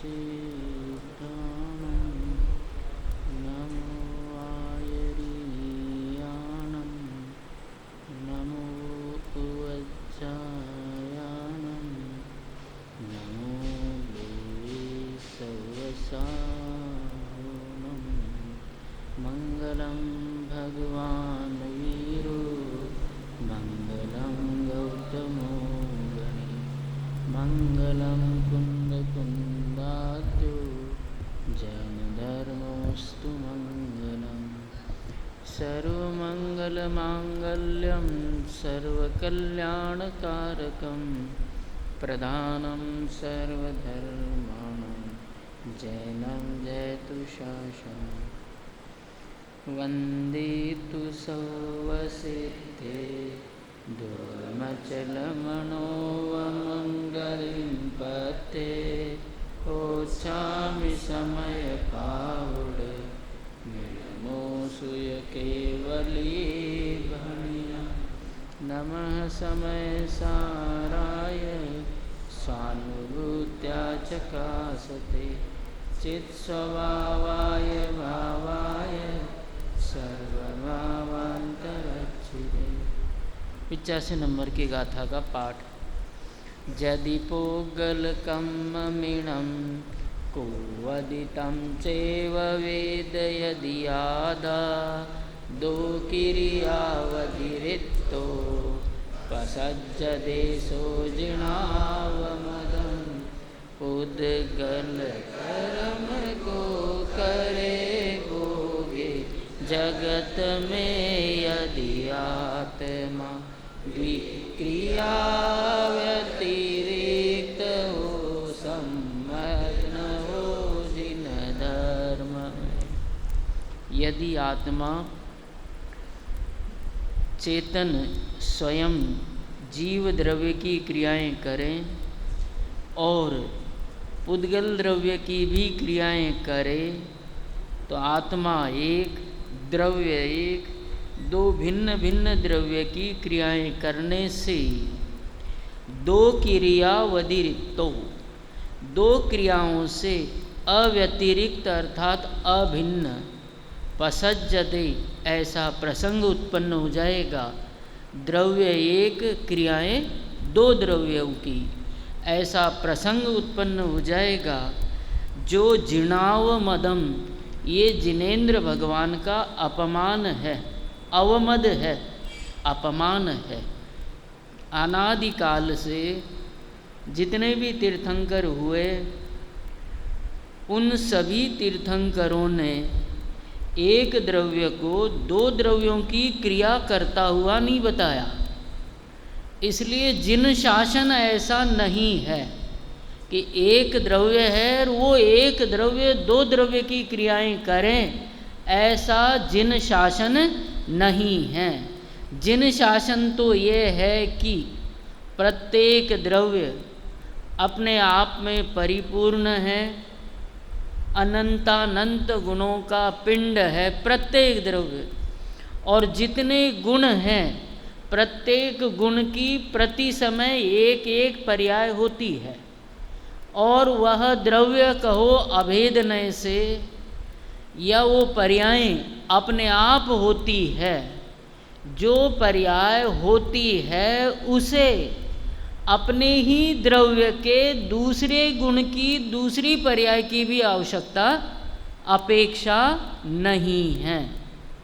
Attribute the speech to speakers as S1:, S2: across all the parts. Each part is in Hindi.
S1: सिद्धाणं नमो आयर्याणं नमो उवज्जायानं नमो देवी सर्वसाहुनं मङ्गलं भगवान् वीरो मङ्गलं गौतमो गणे मङ्गलं कुन्दकुन्दाद्यो जैनधर्मोऽस्तु मङ्गलम् सर्वमङ्गलमाङ्गल्यं सर्वकल्याणकारकं प्रधानं सर्वधर्माणां जैनं जयतु शासनम् वन्दे तु सर्वसिद्धे दुर्मचलमनोवमङ्गलिं पते ओच्छामि समयपावुड विनमोऽसूय केवली भणिया नमः समयसाराय स्वानुभूत्या चकासते चित्स्वभावाय भावाय सर्वभावान्तरच्छिदे। 85 नंबर की गाथा का पाठ। जदिपोगलकम्ममिणं कोवदितं चैव वेद यदि आदा किरियावधिरिक्तो पसज्जदेशो जिणावमदम् उद्गलकर्म को करे भोगे जगत में यदि आत्मा विक्रिया व्यतिरिक्त हो सम्मत न हो जिन धर्म। यदि आत्मा चेतन स्वयं जीव द्रव्य की क्रियाएं करें और पुद्गल द्रव्य की भी क्रियाएं करे तो आत्मा एक, द्रव्य एक, दो भिन्न भिन्न द्रव्य की क्रियाएं करने से दो क्रियावधिरिक्तो दो क्रियाओं से अव्यतिरिक्त अर्थात अभिन्न पसज्जते ऐसा प्रसंग उत्पन्न हो जाएगा। द्रव्य एक, क्रियाएं दो द्रव्यों की, ऐसा प्रसंग उत्पन्न हो जाएगा जो जिणाव मदम, ये जिनेन्द्र भगवान का अपमान है, अवमद है, अपमान है। अनादिकाल से जितने भी तीर्थंकर हुए उन सभी तीर्थंकरों ने एक द्रव्य को दो द्रव्यों की क्रिया करता हुआ नहीं बताया। इसलिए जिन शासन ऐसा नहीं है कि एक द्रव्य है और वो एक द्रव्य दो द्रव्य की क्रियाएं करें, ऐसा जिन शासन नहीं है। जिन शासन तो ये है कि प्रत्येक द्रव्य अपने आप में परिपूर्ण है, अनंतानंत गुणों का पिंड है प्रत्येक द्रव्य, और जितने गुण हैं प्रत्येक गुण की प्रति समय एक एक पर्याय होती है, और वह द्रव्य कहो अभेदनय से या वो पर्याय अपने आप होती है। जो पर्याय होती है उसे अपने ही द्रव्य के दूसरे गुण की दूसरी पर्याय की भी आवश्यकता अपेक्षा नहीं है।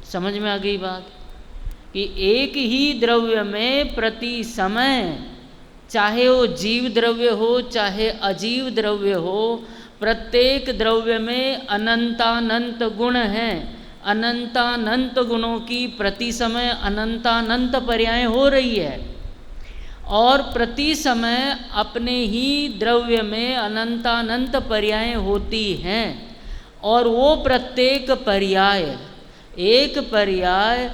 S1: समझ में आ गई बात कि एक ही द्रव्य में प्रति समय, चाहे वो जीव द्रव्य हो चाहे अजीव द्रव्य हो, प्रत्येक द्रव्य में अनंतानंत गुण हैं। अनंतानंत गुणों की प्रति समय अनंतानंत पर्याय हो रही है, और प्रति समय अपने ही द्रव्य में अनंतानंत पर्याय होती हैं। और वो प्रत्येक पर्याय, एक पर्याय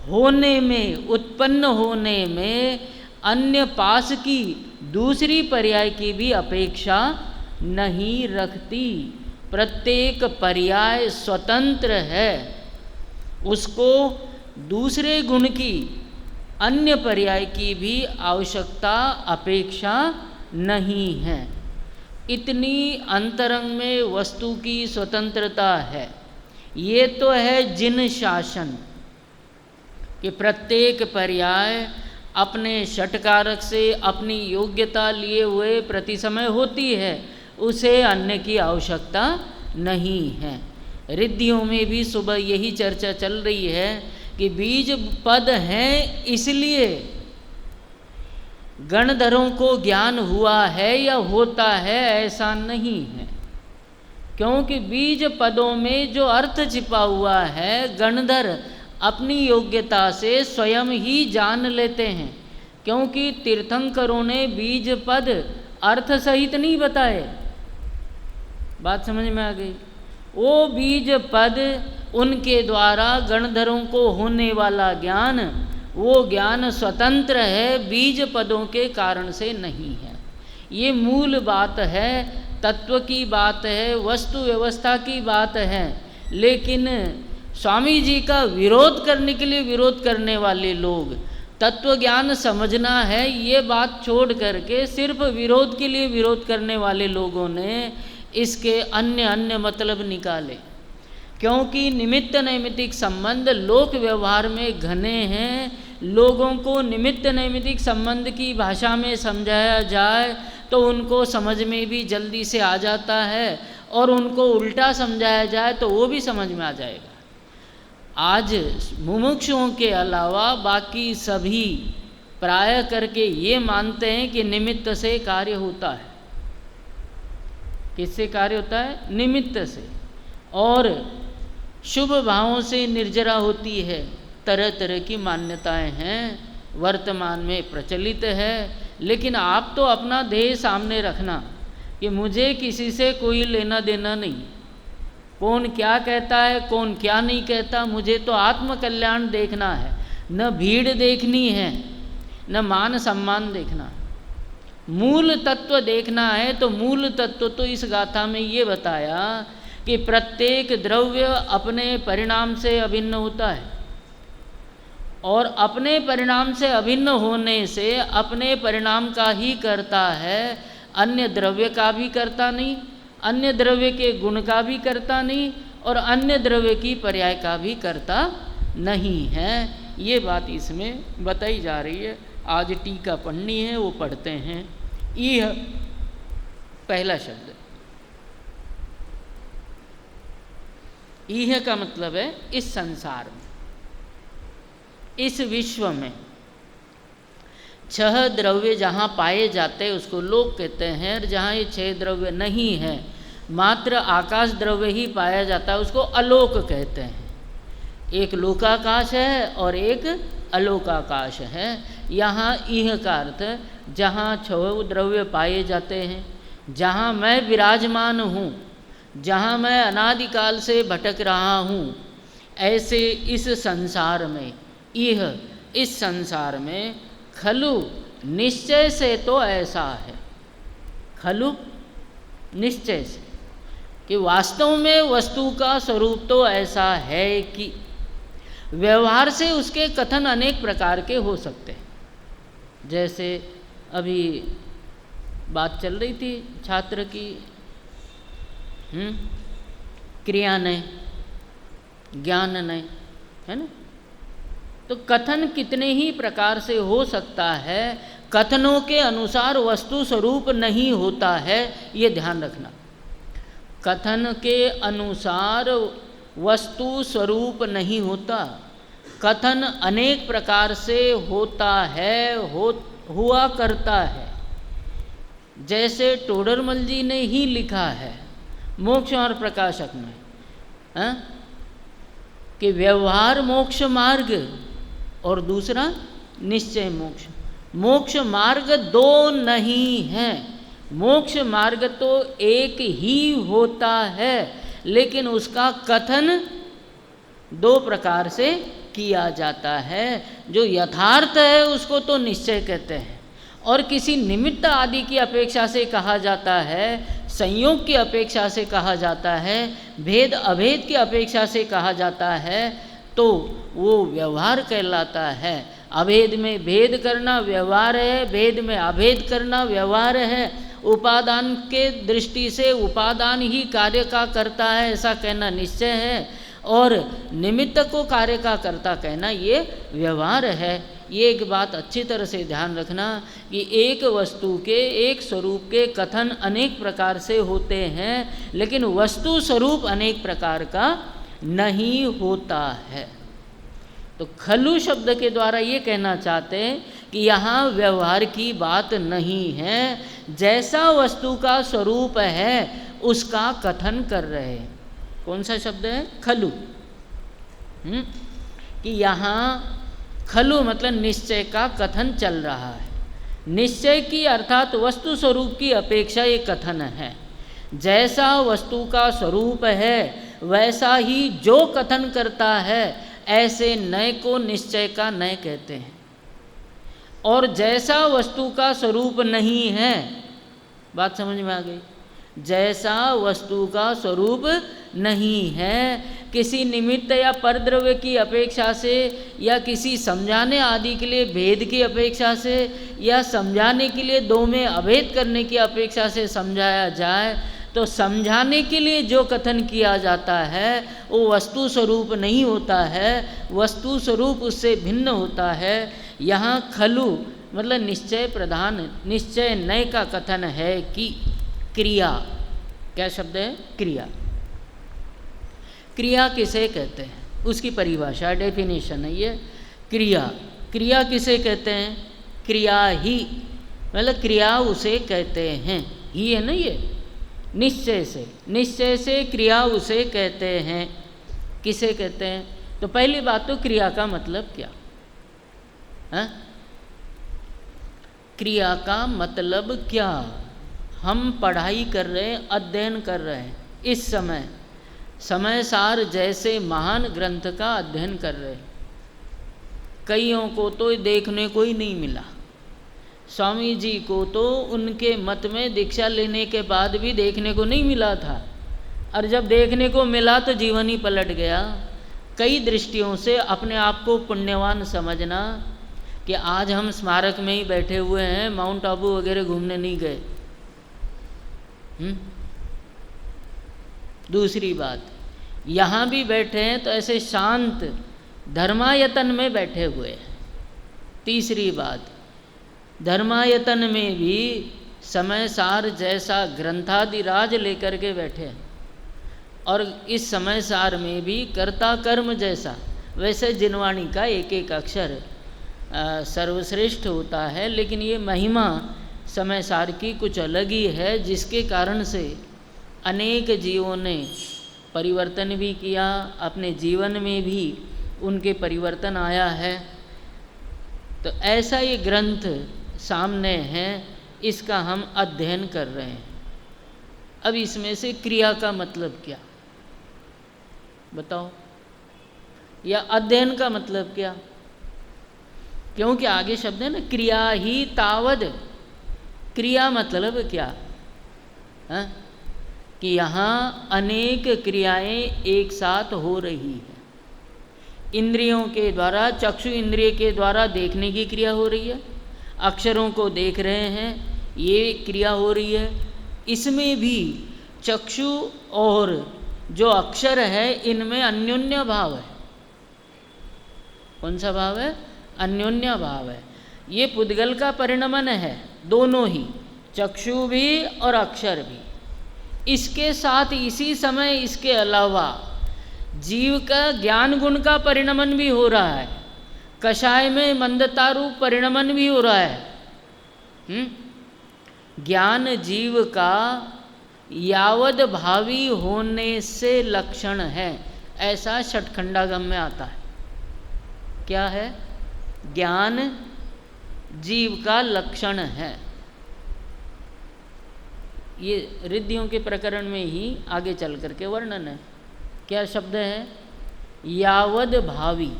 S1: होने में, उत्पन्न होने में अन्य पास की दूसरी पर्याय की भी अपेक्षा नहीं रखती। प्रत्येक पर्याय स्वतंत्र है, उसको दूसरे गुण की अन्य पर्याय की भी आवश्यकता अपेक्षा नहीं है। इतनी अंतरंग में वस्तु की स्वतंत्रता है। ये तो है जिन शासन कि प्रत्येक पर्याय अपने षटकारक से अपनी योग्यता लिए हुए प्रति समय होती है, उसे अन्य की आवश्यकता नहीं है। रिद्धियों में भी सुबह यही चर्चा चल रही है कि बीज पद हैं इसलिए गणधरों को ज्ञान हुआ है या होता है ऐसा नहीं है, क्योंकि बीज पदों में जो अर्थ छिपा हुआ है गणधर अपनी योग्यता से स्वयं ही जान लेते हैं, क्योंकि तीर्थंकरों ने बीज पद अर्थ सहित नहीं बताए। बात समझ में आ गई? वो बीज पद उनके द्वारा गणधरों को होने वाला ज्ञान, वो ज्ञान स्वतंत्र है, बीज पदों के कारण से नहीं है। ये मूल बात है, तत्व की बात है, वस्तु व्यवस्था की बात है। लेकिन स्वामी जी का विरोध करने के लिए विरोध करने वाले लोग, तत्व ज्ञान समझना है ये बात छोड़ करके सिर्फ विरोध के लिए विरोध करने वाले लोगों ने इसके अन्य अन्य मतलब निकाले, क्योंकि निमित्त नैमित्तिक संबंध लोक व्यवहार में घने हैं। लोगों को निमित्त नैमित्तिक संबंध की भाषा में समझाया जाए तो उनको समझ में भी जल्दी से आ जाता है, और उनको उल्टा समझाया जाए तो वो भी समझ में आ जाएगा। आज मुमुक्षुओं के अलावा बाकी सभी प्राय करके ये मानते हैं कि निमित्त से कार्य होता है। किससे कार्य होता है? निमित्त से। और शुभ भावों से निर्जरा होती है। तरह तरह की मान्यताएं हैं, वर्तमान में प्रचलित है। लेकिन आप तो अपना ध्येय सामने रखना कि मुझे किसी से कोई लेना देना नहीं, कौन क्या कहता है कौन क्या नहीं कहता, मुझे तो आत्मकल्याण देखना है। न भीड़ देखनी है, न मान सम्मान देखना, मूल तत्व देखना है। तो मूल तत्व तो इस गाथा में ये बताया कि प्रत्येक द्रव्य अपने परिणाम से अभिन्न होता है, और अपने परिणाम से अभिन्न होने से अपने परिणाम का ही करता है, अन्य द्रव्य का भी करता नहीं, अन्य द्रव्य के गुण का भी करता नहीं, और अन्य द्रव्य की पर्याय का भी करता नहीं है। ये बात इसमें बताई जा रही है। आज टीका पढ़नी है, वो पढ़ते हैं। यह पहला शब्द, यह का मतलब है इस संसार में, इस विश्व में 6 द्रव्य जहाँ पाए जाते हैं उसको लोक कहते हैं, और जहाँ ये 6 द्रव्य नहीं है, मात्र आकाश द्रव्य ही पाया जाता है, उसको अलोक कहते हैं। एक लोकाकाश है और एक अलोकाकाश है। यहाँ इह का अर्थ जहाँ 6 द्रव्य पाए जाते हैं, जहाँ मैं विराजमान हूँ, जहाँ मैं अनादिकाल से भटक रहा हूँ, ऐसे इस संसार में, यह इस संसार में खलु निश्चय से तो ऐसा है। खलु निश्चय से, कि वास्तव में वस्तु का स्वरूप तो ऐसा है कि व्यवहार से उसके कथन अनेक प्रकार के हो सकते हैं। जैसे अभी बात चल रही थी छात्र की, क्रिया नहीं, ज्ञान नहीं, है ना। तो कथन कितने ही प्रकार से हो सकता है, कथनों के अनुसार वस्तु स्वरूप नहीं होता है, ये ध्यान रखना। कथन के अनुसार वस्तु स्वरूप नहीं होता, कथन अनेक प्रकार से होता है, हुआ करता है। जैसे टोडरमल जी ने ही लिखा है मोक्ष और प्रकाशक में, कि व्यवहार मोक्ष मार्ग और दूसरा निश्चय मोक्ष। मोक्ष मार्ग 2 नहीं है, मोक्ष मार्ग तो एक ही होता है, लेकिन उसका कथन 2 प्रकार से किया जाता है। जो यथार्थ है उसको तो निश्चय कहते हैं, और किसी निमित्त आदि की अपेक्षा से कहा जाता है, संयोग की अपेक्षा से कहा जाता है, भेद अभेद की अपेक्षा से कहा जाता है, तो वो व्यवहार कहलाता है। अभेद में भेद करना व्यवहार है, भेद में अभेद करना व्यवहार है। उपादान के दृष्टि से उपादान ही कार्य का करता है ऐसा कहना निश्चय है, और निमित्त को कार्य का करता कहना ये व्यवहार है। ये एक बात अच्छी तरह से ध्यान रखना कि एक वस्तु के एक स्वरूप के कथन अनेक प्रकार से होते हैं, लेकिन वस्तु स्वरूप अनेक प्रकार का नहीं होता है। तो खलु शब्द के द्वारा ये कहना चाहते हैं कि यहाँ व्यवहार की बात नहीं है, जैसा वस्तु का स्वरूप है उसका कथन कर रहे हैं। कौन सा शब्द है? खलु। कि यहाँ खलु मतलब निश्चय का कथन चल रहा है। निश्चय की अर्थात वस्तु स्वरूप की अपेक्षा ये कथन है। जैसा वस्तु का स्वरूप है वैसा ही जो कथन करता है, ऐसे नय को निश्चय का नय कहते हैं। और जैसा वस्तु का स्वरूप नहीं है, बात समझ में आ गई? जैसा वस्तु का स्वरूप नहीं है, किसी निमित्त या परद्रव्य की अपेक्षा से, या किसी समझाने आदि के लिए भेद की अपेक्षा से, या समझाने के लिए दो में अभेद करने की अपेक्षा से समझाया जाए, तो समझाने के लिए जो कथन किया जाता है वो वस्तु स्वरूप नहीं होता है, वस्तु स्वरूप उससे भिन्न होता है। यहाँ खलु मतलब निश्चय प्रधान, निश्चय नय का कथन है कि क्रिया। क्या शब्द है? क्रिया। क्रिया किसे कहते हैं उसकी परिभाषा, डेफिनेशन है ये। क्रिया, क्रिया किसे कहते हैं? क्रिया ही मतलब क्रिया उसे कहते हैं, ही है ना ये, निश्चय से, निश्चय से क्रिया उसे कहते हैं। किसे कहते हैं? तो पहली बात तो क्रिया का मतलब क्या है? क्रिया का मतलब क्या? हम पढ़ाई कर रहे हैं, अध्ययन कर रहे हैं, इस समय समय सार जैसे महान ग्रंथ का अध्ययन कर रहे हैं। कईयों को तो देखने को ही नहीं मिला। स्वामी जी को तो उनके मत में दीक्षा लेने के बाद भी देखने को नहीं मिला था, और जब देखने को मिला तो जीवन ही पलट गया। कई दृष्टियों से अपने आप को पुण्यवान समझना कि आज हम स्मारक में ही बैठे हुए हैं, माउंट आबू वगैरह घूमने नहीं गए। दूसरी बात, यहाँ भी बैठे हैं तो ऐसे शांत धर्मायतन में बैठे हुए हैं। तीसरी बात, धर्मायतन में भी समय सार जैसा ग्रंथादिराज लेकर के बैठे हैं, और इस समय सार में भी कर्ता कर्म जैसा, वैसे जिनवाणी का एक एक अक्षर सर्वश्रेष्ठ होता है, लेकिन ये महिमा समय सार की कुछ अलग ही है, जिसके कारण से अनेक जीवों ने परिवर्तन भी किया, अपने जीवन में भी उनके परिवर्तन आया है। तो ऐसा ये ग्रंथ सामने है, इसका हम अध्ययन कर रहे हैं। अब इसमें से क्रिया का मतलब क्या बताओ, या अध्ययन का मतलब क्या? क्योंकि आगे शब्द है ना, क्रिया ही तावद। क्रिया मतलब क्या है? कि यहाँ अनेक क्रियाएं एक साथ हो रही है। इंद्रियों के द्वारा, चक्षु इंद्रिय के द्वारा देखने की क्रिया हो रही है, अक्षरों को देख रहे हैं, ये क्रिया हो रही है। इसमें भी चक्षु और जो अक्षर है इनमें अन्योन्य भाव है। कौन सा भाव है? अन्योन्य भाव है। ये पुद्गल का परिणमन है, दोनों ही, चक्षु भी और अक्षर भी। इसके साथ इसी समय इसके अलावा जीव का ज्ञान गुण का परिणमन भी हो रहा है, कषाय में मंदता रूप परिणमन भी हो रहा है। ज्ञान जीव का यावद भावी होने से लक्षण है, ऐसा षटखंडागम में आता है। क्या है? ज्ञान जीव का लक्षण है। ये रिद्धियों के प्रकरण में ही आगे चल करके वर्णन है। क्या शब्द है? यावद भावी,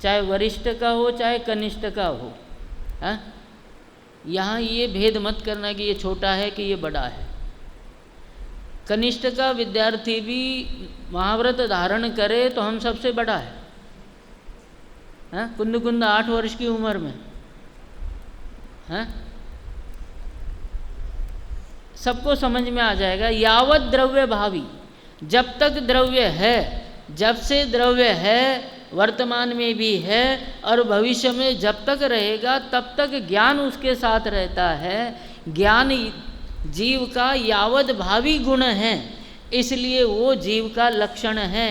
S1: चाहे वरिष्ठ का हो चाहे कनिष्ठ का हो। यहाँ ये भेद मत करना कि ये छोटा है कि ये बड़ा है। कनिष्ठ का विद्यार्थी भी महाव्रत धारण करे तो हम सबसे बड़ा है। कुंद कुंद 8 वर्ष की उम्र में सबको समझ में आ जाएगा। यावत द्रव्य भावी, जब तक द्रव्य है, जब से द्रव्य है, वर्तमान में भी है और भविष्य में जब तक रहेगा तब तक ज्ञान उसके साथ रहता है। ज्ञान जीव का यावत भावी गुण है, इसलिए वो जीव का लक्षण है।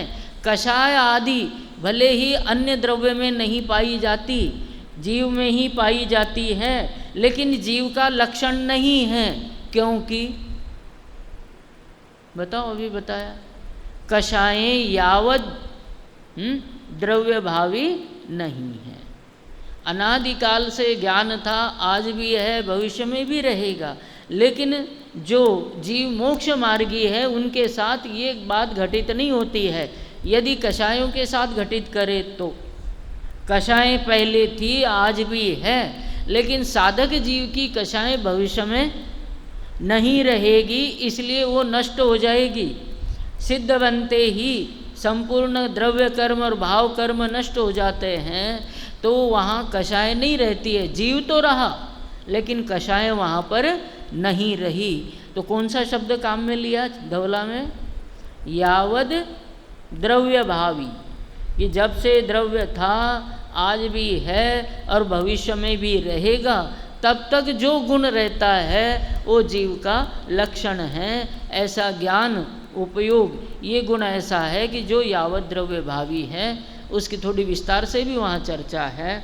S1: कषाय आदि भले ही अन्य द्रव्य में नहीं पाई जाती, जीव में ही पाई जाती है, लेकिन जीव का लक्षण नहीं है। क्योंकि बताओ, अभी बताया, कषायें यावत द्रव्य भावी नहीं है। अनादिकाल से ज्ञान था, आज भी है, भविष्य में भी रहेगा, लेकिन जो जीव मोक्ष मार्गी है उनके साथ ये बात घटित नहीं होती है। यदि कषायों के साथ घटित करे तो कषायें पहले थी, आज भी है, लेकिन साधक जीव की कषायें भविष्य में नहीं रहेगी, इसलिए वो नष्ट हो जाएगी। सिद्ध बनते ही संपूर्ण द्रव्य कर्म और भाव कर्म नष्ट हो जाते हैं, तो वहाँ कषाय नहीं रहती है। जीव तो रहा, लेकिन कषाय वहाँ पर नहीं रही। तो कौन सा शब्द काम में लिया धवला में? यावद द्रव्य भावी, कि जब से द्रव्य था, आज भी है और भविष्य में भी रहेगा, तब तक जो गुण रहता है वो जीव का लक्षण है। ऐसा ज्ञान उपयोग, ये गुण ऐसा है कि जो यावत द्रव्य भावी है, उसकी थोड़ी विस्तार से भी वहाँ चर्चा है।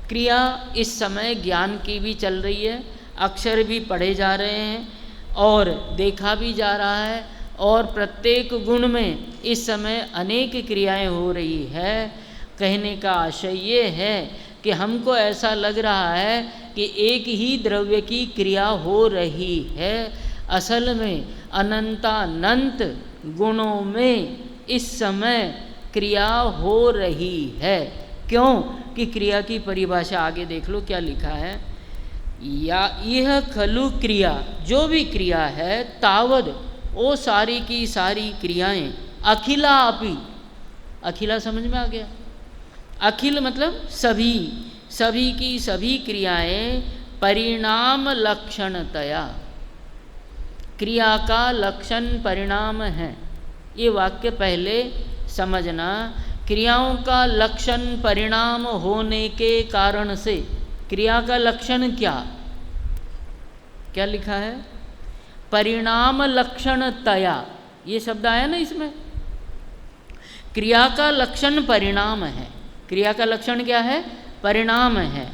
S1: क्रिया इस समय ज्ञान की भी चल रही है, अक्षर भी पढ़े जा रहे हैं और देखा भी जा रहा है, और प्रत्येक गुण में इस समय अनेक क्रियाएं हो रही है। कहने का आशय ये है कि हमको ऐसा लग रहा है कि एक ही द्रव्य की क्रिया हो रही है। असल में अनंतानंत गुणों में इस समय क्रिया हो रही है। क्यों? कि क्रिया की परिभाषा आगे देख लो क्या लिखा है। या यह खलु क्रिया, जो भी क्रिया है, तावद वो सारी की सारी क्रियाएं, अखिला अपि, अखिला समझ में आ गया? अखिल मतलब सभी, सभी की सभी क्रियाएं परिणाम लक्षणतया, क्रिया का लक्षण परिणाम है। ये वाक्य पहले समझना। क्रियाओं का लक्षण परिणाम होने के कारण से, क्रिया का लक्षण क्या क्या लिखा है? परिणाम लक्षणतया, ये शब्द आया ना इसमें। क्रिया का लक्षण परिणाम है। क्रिया का लक्षण क्या है? परिणाम है।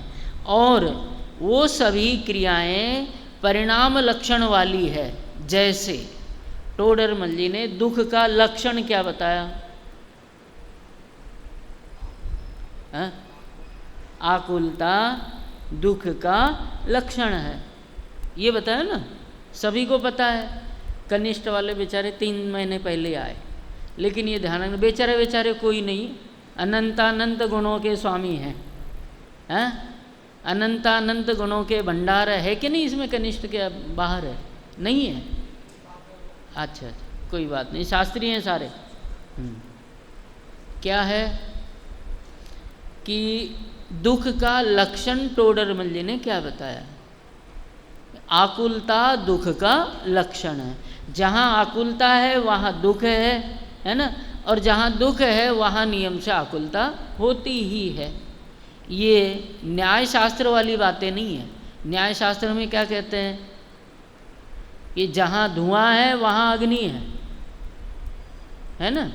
S1: और वो सभी क्रियाएं परिणाम लक्षण वाली है। जैसे टोडरमल जी ने दुख का लक्षण क्या बताया? आकुलता दुख का लक्षण है, ये बताया ना, सभी को पता है। कनिष्ठ वाले बेचारे 3 महीने पहले आए, लेकिन ये ध्यान रखना, बेचारे बेचारे कोई नहीं, अनंतानंत गुणों के स्वामी हैं, अनंतानंत गुणों के भंडार है कि नहीं इसमें? कनिष्ठ के बाहर है? नहीं है? अच्छा, कोई बात नहीं, शास्त्री हैं सारे। क्या है कि दुख का लक्षण टोडरमल जी ने क्या बताया? आकुलता दुख का लक्षण है। जहाँ आकुलता है वहाँ दुख है ना, और जहाँ दुख है वहाँ नियम से आकुलता होती ही है। ये न्याय शास्त्र वाली बातें नहीं है। न्याय शास्त्र में क्या कहते हैं कि जहाँ धुआं है वहाँ अग्नि है ना,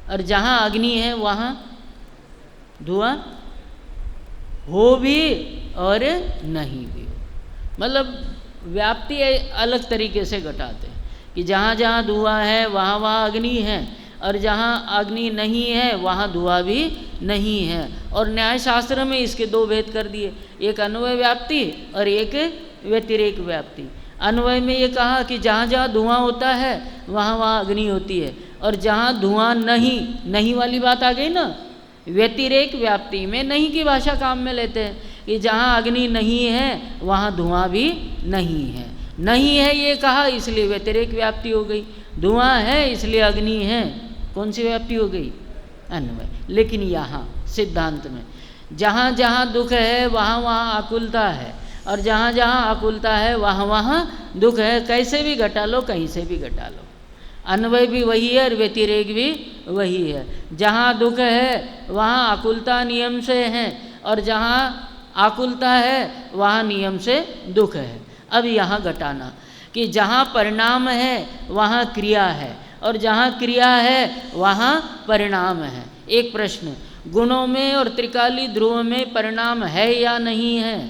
S1: और जहाँ अग्नि है वहाँ धुआं हो भी और नहीं भी हो। मतलब व्याप्ति अलग तरीके से घटाते हैं कि जहाँ जहाँ धुआं है वहाँ वहाँ अग्नि है, और जहाँ अग्नि नहीं है वहाँ धुआं भी नहीं है। और न्याय शास्त्र में इसके 2 भेद कर दिए, एक अन्वय व्याप्ति और एक व्यतिरेक व्याप्ति। अन्वय में ये कहा कि जहाँ जहाँ धुआं होता है वहाँ वहाँ अग्नि होती है, और जहाँ धुआं नहीं वाली बात आ गई ना। व्यतिरेक व्याप्ति में नहीं की भाषा काम में लेते हैं कि जहाँ अग्नि नहीं है वहाँ धुआं भी नहीं है। नहीं है ये कहा, इसलिए व्यतिरेक व्याप्ति हो गई। धुआं है इसलिए अग्नि है, कौन सी व्याप्ति हो गई? अन्वय। लेकिन यहाँ सिद्धांत में जहाँ जहाँ दुख है वहाँ वहाँ आकुलता है, और जहाँ जहाँ आकुलता है वहाँ वहाँ दुख है। कैसे भी घटा लो, कहीं से भी घटा लो, अन्वय भी वही है और व्यतिरेक भी वही है। जहाँ दुख है वहाँ आकुलता नियम से है, और जहाँ आकुलता है वहाँ नियम से दुख है। अब यहाँ घटाना कि जहाँ परिणाम है वहाँ क्रिया है, और जहाँ क्रिया है वहाँ परिणाम है। एक प्रश्न, गुणों में और त्रिकाली ध्रुव में परिणाम है या नहीं है?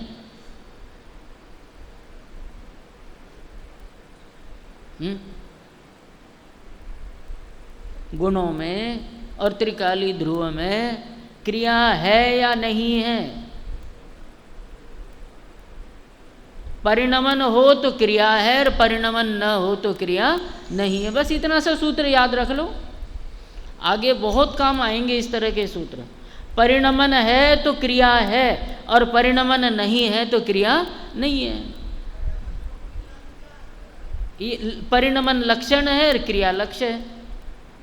S1: गुणों में और त्रिकाली ध्रुव में क्रिया है या नहीं है? परिणमन हो तो क्रिया है, और परिणमन न हो तो क्रिया नहीं है। बस इतना सा सूत्र याद रख लो, आगे बहुत काम आएंगे इस तरह के सूत्र। परिणमन है तो क्रिया है, और परिणमन नहीं है तो क्रिया नहीं है। परिणमन लक्षण है और क्रिया लक्ष्य है।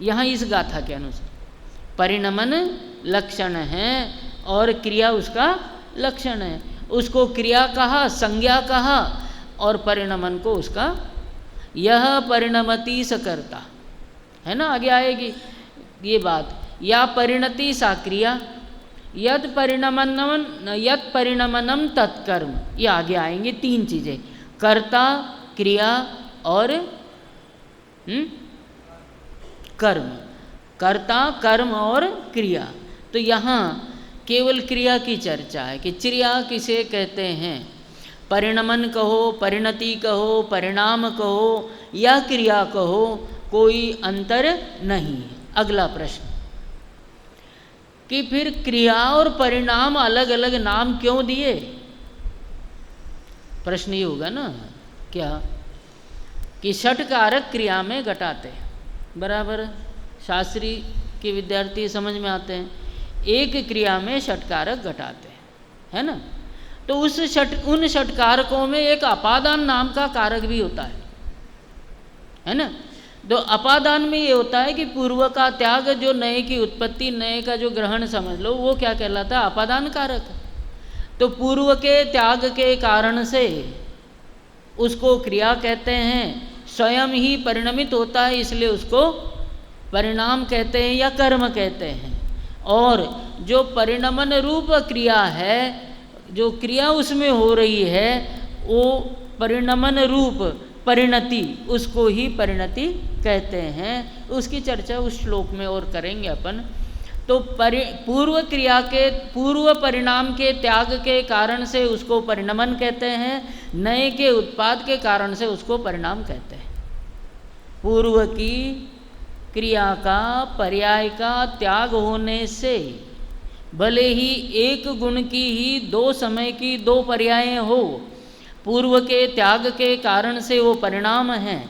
S1: यहाँ इस गाथा के अनुसार परिणमन लक्षण है और क्रिया उसका लक्षण है। उसको क्रिया कहा, संज्ञा कहा, और परिणमन को उसका यह परिणमति सकर्ता है ना, आगे आएगी ये बात। या परिणति सा क्रिया, यद परिणमनम तत्कर्म, ये आगे आएंगे तीन चीज़ें, कर्ता, क्रिया और कर्म। कर्ता, कर्म और क्रिया। तो यहाँ केवल क्रिया की चर्चा है कि क्रिया किसे कहते हैं। परिणमन कहो, परिणति कहो, परिणाम कहो या क्रिया कहो, कोई अंतर नहीं है। अगला प्रश्न कि फिर क्रिया और परिणाम अलग अलग नाम क्यों दिए? प्रश्न ये होगा ना क्या कि षटकारक क्रिया में घटाते, बराबर शास्त्री के विद्यार्थी समझ में आते हैं, एक क्रिया में षटकारक घटाते हैं, है ना। तो उन षटकारकों में एक अपादान नाम का कारक भी होता है ना। तो अपादान में ये होता है कि पूर्व का त्याग, जो नए की उत्पत्ति, नए का जो ग्रहण समझ लो, वो क्या कहलाता है? अपादान कारक। तो पूर्व के त्याग के कारण से उसको क्रिया कहते हैं, स्वयं ही परिणमित होता है, इसलिए उसको परिणाम कहते हैं या कर्म कहते हैं। और जो परिणमन रूप क्रिया है, जो क्रिया उसमें हो रही है, वो परिणमन रूप परिणति, उसको ही परिणति कहते हैं। उसकी चर्चा उस श्लोक में और करेंगे अपन। तो पूर्व क्रिया के, पूर्व परिणाम के त्याग के कारण से उसको परिणमन कहते हैं, नए के उत्पाद के कारण से उसको परिणाम कहते हैं। पूर्व की क्रिया का, पर्याय का त्याग होने से भले ही एक गुण की ही दो समय की दो पर्याय हो, पूर्व के त्याग के कारण से वो परिणाम है,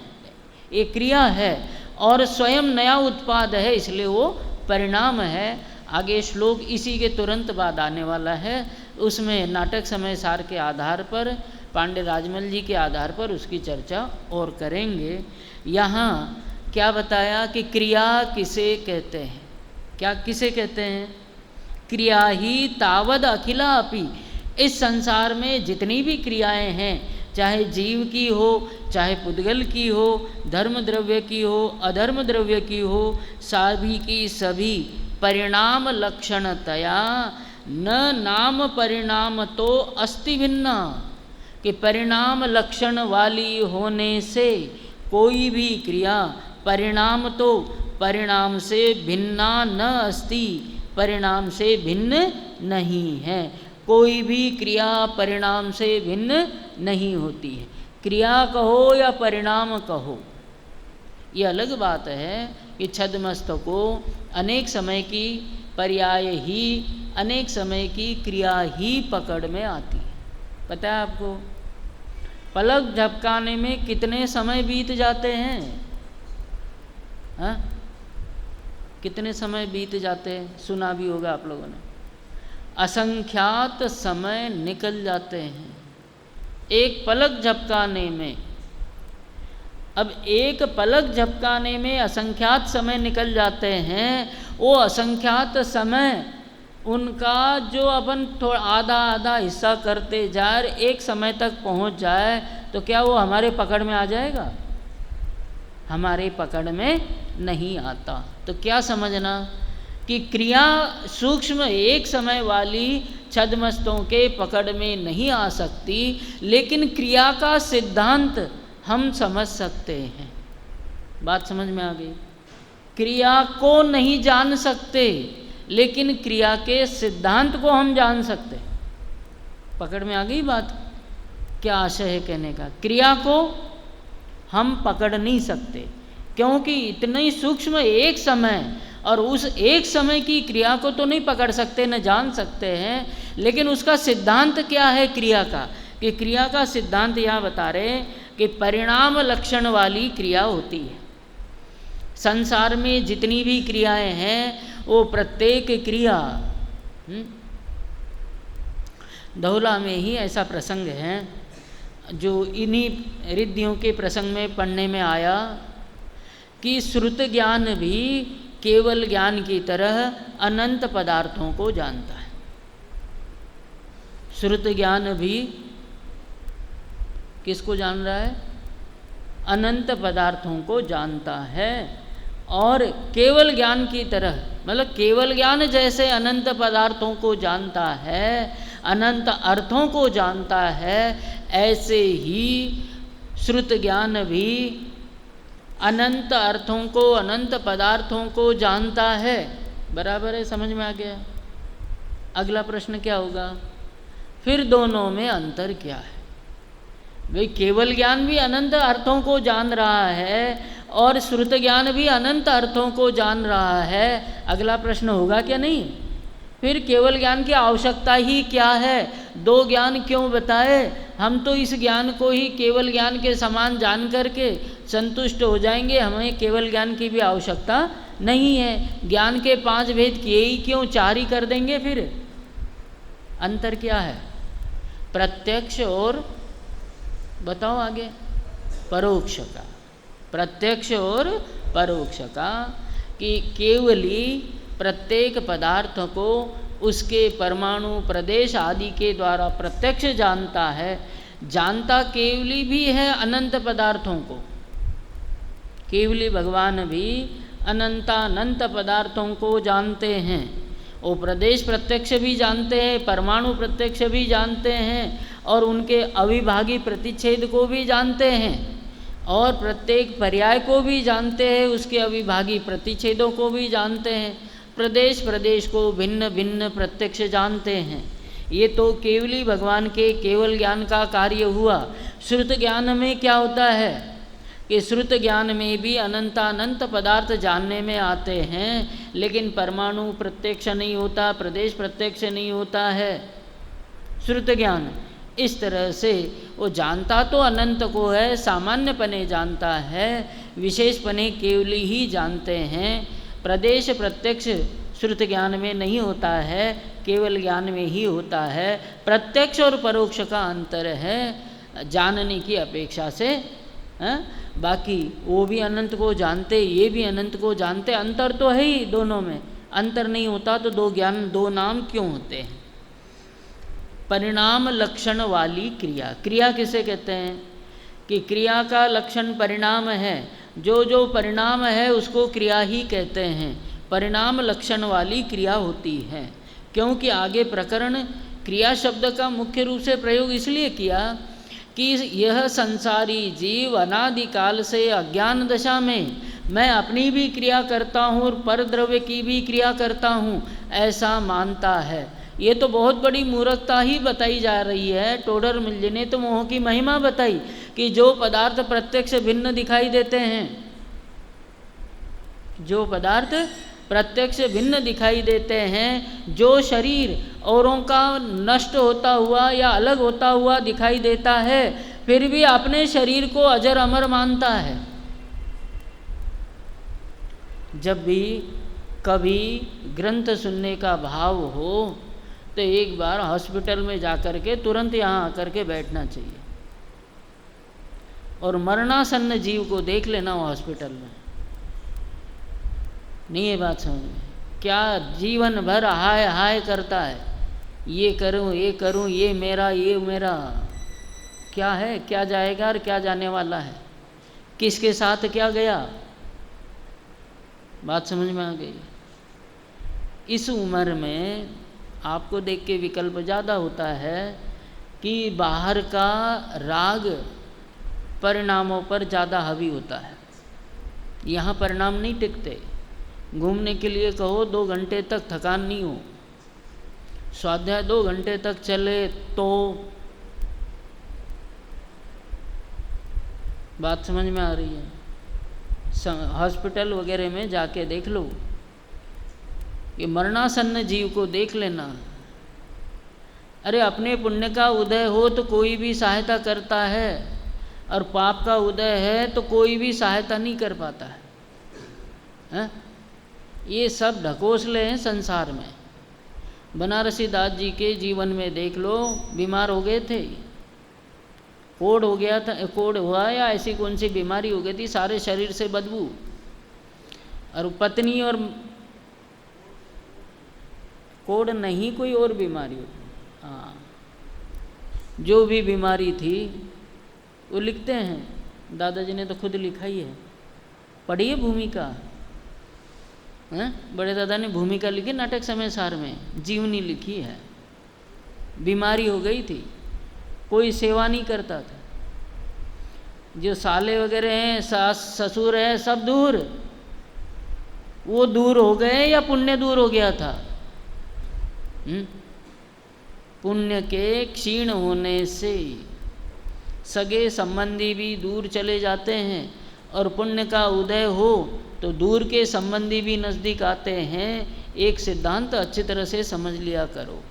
S1: एक क्रिया है, और स्वयं नया उत्पाद है, इसलिए वो परिणाम है। आगे श्लोक इसी के तुरंत बाद आने वाला है, उसमें नाटक समय सार के आधार पर, पांडे राजमल जी के आधार पर उसकी चर्चा और करेंगे। यहाँ क्या बताया कि क्रिया किसे कहते हैं? क्या किसे कहते हैं? क्रिया ही तावद अखिला अपि, इस संसार में जितनी भी क्रियाएं हैं, चाहे जीव की हो, चाहे पुद्गल की हो, धर्म द्रव्य की हो, अधर्म द्रव्य की हो, सभी की सभी परिणाम लक्षणतया न नाम परिणाम तो अस्ति भिन्ना, कि परिणाम लक्षण वाली होने से कोई भी क्रिया परिणाम तो परिणाम से भिन्ना न अस्ति, परिणाम से भिन्न नहीं है। कोई भी क्रिया परिणाम से भिन्न नहीं होती है। क्रिया कहो या परिणाम कहो, ये अलग बात है कि छद्मस्त को अनेक समय की पर्याय ही, अनेक समय की क्रिया ही पकड़ में आती है। पता है आपको पलक झपकाने में कितने समय बीत जाते हैं? हाँ, कितने समय बीत जाते हैं? सुना भी होगा आप लोगों ने, असंख्यात समय निकल जाते हैं एक पलक झपकाने में। अब एक पलक झपकाने में असंख्यात समय निकल जाते हैं। वो असंख्यात समय उनका जो अपन थोड़ा आधा आधा हिस्सा करते जाए, एक समय तक पहुंच जाए, तो क्या वो हमारे पकड़ में आ जाएगा? हमारे पकड़ में नहीं आता। तो क्या समझना कि क्रिया सूक्ष्म एक समय वाली छद्मस्तों के पकड़ में नहीं आ सकती, लेकिन क्रिया का सिद्धांत हम समझ सकते हैं। बात समझ में आ गई? क्रिया को नहीं जान सकते, लेकिन क्रिया के सिद्धांत को हम जान सकते। पकड़ में आ गई बात? क्या आशय है कहने का? क्रिया को हम पकड़ नहीं सकते, क्योंकि इतनी सूक्ष्म एक समय, और उस एक समय की क्रिया को तो नहीं पकड़ सकते, न जान सकते हैं, लेकिन उसका सिद्धांत क्या है क्रिया का? कि क्रिया का सिद्धांत यहाँ बता रहे हैं कि परिणाम लक्षण वाली क्रिया होती है। संसार में जितनी भी क्रियाएं हैं, वो प्रत्येक क्रिया, दोहला में ही ऐसा प्रसंग है जो इन्हीं रिद्धियों के प्रसंग में पढ़ने में आया कि श्रुत ज्ञान भी केवल ज्ञान की तरह अनंत पदार्थों को जानता है। श्रुत ज्ञान भी किसको जान रहा है? अनंत पदार्थों को जानता है। और केवल ज्ञान की तरह, मतलब केवल ज्ञान जैसे अनंत पदार्थों को जानता है, अनंत अर्थों को जानता है, ऐसे ही श्रुत ज्ञान भी अनंत अर्थों को, अनंत पदार्थों को जानता है। बराबर है? समझ में आ गया? अगला प्रश्न क्या होगा? फिर दोनों में अंतर क्या है? भाई केवल ज्ञान भी अनंत अर्थों को जान रहा है और श्रुत ज्ञान भी अनंत अर्थों को जान रहा है। अगला प्रश्न होगा क्या? नहीं। फिर केवल ज्ञान की आवश्यकता ही क्या है? दो ज्ञान क्यों बताए? हम तो इस ज्ञान को ही केवल ज्ञान के समान जान करके संतुष्ट हो जाएंगे, हमें केवल ज्ञान की भी आवश्यकता नहीं है। ज्ञान के 5 भेद किए ही क्यों, 4 ही कर देंगे। फिर अंतर क्या है? प्रत्यक्ष और बताओ आगे, परोक्ष का। प्रत्यक्ष और परोक्ष का, कि केवली प्रत्येक पदार्थ को उसके परमाणु प्रदेश आदि के द्वारा प्रत्यक्ष जानता है। जानता केवली भी है अनंत पदार्थों को। केवली भगवान भी अनंतानंत पदार्थों को जानते हैं। वो प्रदेश प्रत्यक्ष भी जानते हैं, परमाणु प्रत्यक्ष भी जानते हैं, और उनके अविभागी प्रतिच्छेद को भी जानते हैं, और प्रत्येक पर्याय को भी जानते हैं, उसके अविभागी प्रतिच्छेदों को भी जानते हैं। प्रदेश प्रदेश को भिन्न भिन्न प्रत्यक्ष जानते हैं। ये तो केवली भगवान के केवल ज्ञान का कार्य हुआ। श्रुत ज्ञान में क्या होता है कि श्रुत ज्ञान में भी अनंतानंत पदार्थ जानने में आते हैं, लेकिन परमाणु प्रत्यक्ष नहीं होता, प्रदेश प्रत्यक्ष नहीं होता है श्रुत ज्ञान। इस तरह से वो जानता तो अनंत को है, सामान्यपने जानता है, विशेषपने केवली ही जानते हैं। प्रदेश प्रत्यक्ष श्रुत ज्ञान में नहीं होता है, केवल ज्ञान में ही होता है। प्रत्यक्ष और परोक्ष का अंतर है जानने की अपेक्षा से। बाकी वो भी अनंत को जानते, ये भी अनंत को जानते। अंतर तो है ही दोनों में। अंतर नहीं होता तो दो ज्ञान, दो नाम क्यों होते हैं? परिणाम लक्षण वाली क्रिया। क्रिया किसे कहते हैं? कि क्रिया का लक्षण परिणाम है। जो जो परिणाम है उसको क्रिया ही कहते हैं। परिणाम लक्षण वाली क्रिया होती है, क्योंकि आगे प्रकरण क्रिया शब्द का मुख्य रूप से प्रयोग इसलिए किया कि यह संसारी जीव अनादिकाल से अज्ञान दशा में मैं अपनी भी क्रिया करता हूँ और पर द्रव्य की भी क्रिया करता हूँ, ऐसा मानता है। ये तो बहुत बड़ी मूर्खता ही बताई जा रही है। टोडर मिल जी ने तो मोह की महिमा बताई कि जो पदार्थ प्रत्यक्ष भिन्न दिखाई देते हैं, जो पदार्थ प्रत्यक्ष भिन्न दिखाई देते हैं, जो शरीर औरों का नष्ट होता हुआ या अलग होता हुआ दिखाई देता है, फिर भी अपने शरीर को अजर अमर मानता है। जब भी कभी ग्रंथ सुनने का भाव हो तो एक बार हॉस्पिटल में जाकर के तुरंत यहाँ आकर के बैठना चाहिए और मरणासन्न जीव को देख लेना हो हॉस्पिटल में। नहीं ये बात समझ में? क्या जीवन भर हाय हाय करता है, ये करूं ये करूं, ये मेरा, क्या है, क्या जाएगा और क्या जाने वाला है, किसके साथ क्या गया। बात समझ में आ गई। इस उम्र में आपको देख के विकल्प ज़्यादा होता है कि बाहर का राग परिणामों पर ज़्यादा हावी होता है। यहाँ परिणाम नहीं टिकते। घूमने के लिए कहो 2 घंटे तक थकान नहीं हो, स्वाध्याय 2 घंटे तक चले तो बात समझ में आ रही है। हॉस्पिटल वगैरह में जाके देख लो, ये मरणासन्न जीव को देख लेना। अरे अपने पुण्य का उदय हो तो कोई भी सहायता करता है, और पाप का उदय है तो कोई भी सहायता नहीं कर पाता है? ये सब ढकोसले हैं संसार में। बनारसी दास जी के जीवन में देख लो, बीमार हो गए थे, कोढ़ हो गया था, कोढ़ हुआ या ऐसी कौन सी बीमारी हो गई थी, सारे शरीर से बदबू, और पत्नी और कोढ़ नहीं कोई और बीमारी होती, हाँ जो भी बीमारी थी वो लिखते हैं, दादाजी ने तो खुद लिखा ही है, पढ़िए भूमिका, बड़े दादा ने भूमिका लिखी नाटक समय सार में, जीवनी लिखी है। बीमारी हो गई थी, कोई सेवा नहीं करता था, जो साले वगैरह हैं, सास ससुर है, सब दूर, वो दूर हो गए या पुण्य दूर हो गया था? पुण्य के क्षीण होने से सगे संबंधी भी दूर चले जाते हैं, और पुण्य का उदय हो तो दूर के संबंधी भी नज़दीक आते हैं। एक सिद्धांत अच्छी तरह से समझ लिया करो,